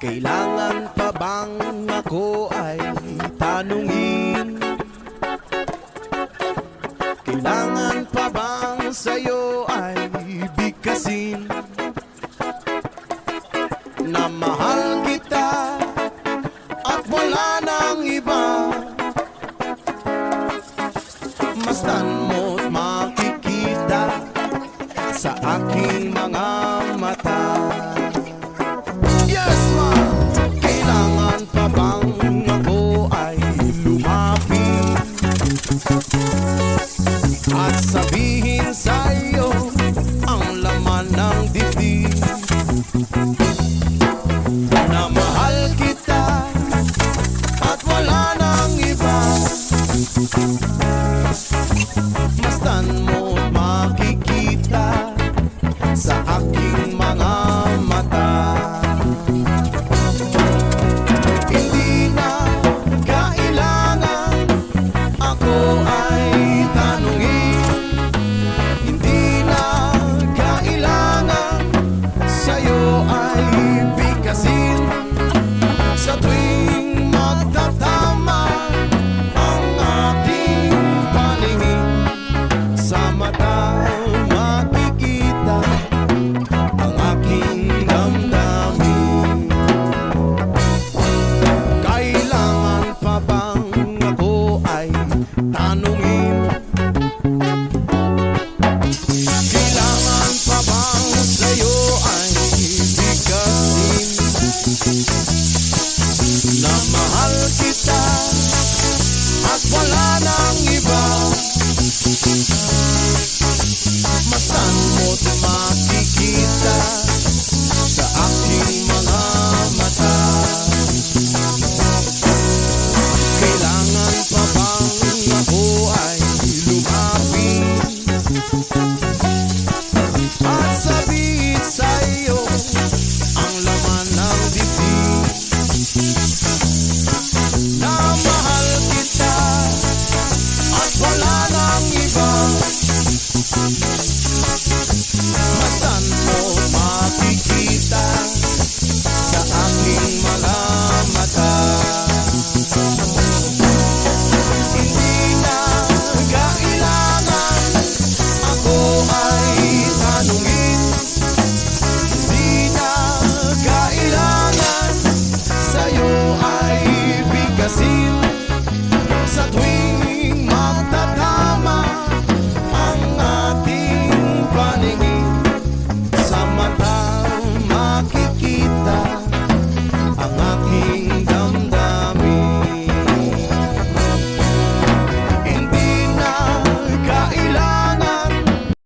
Kailangan pa bang ako ay tanungin? Kailangan pa bang sa'yo ay bigkasin na mahal kita at wala nang iba? Masdan mo't makikita sa aking mga mata. Yes, ma! Kailangan pa bang ako ay lumapit at sabihin sa'yo ang laman ng dibdib na mahal kita at wala nang iba? Masdan mo't makikita sa aking mga mata. Hindi na kailangan ako ay tanungin. Hindi na kailangan sa'yo ay bigkasin. Sa tuwing magtatama ang aking paningin, sa mata makikita ang aking damdamin. Kailangan pa bang ako ay tanungin? Kailangan pa bang sa'yo ay bigkasin?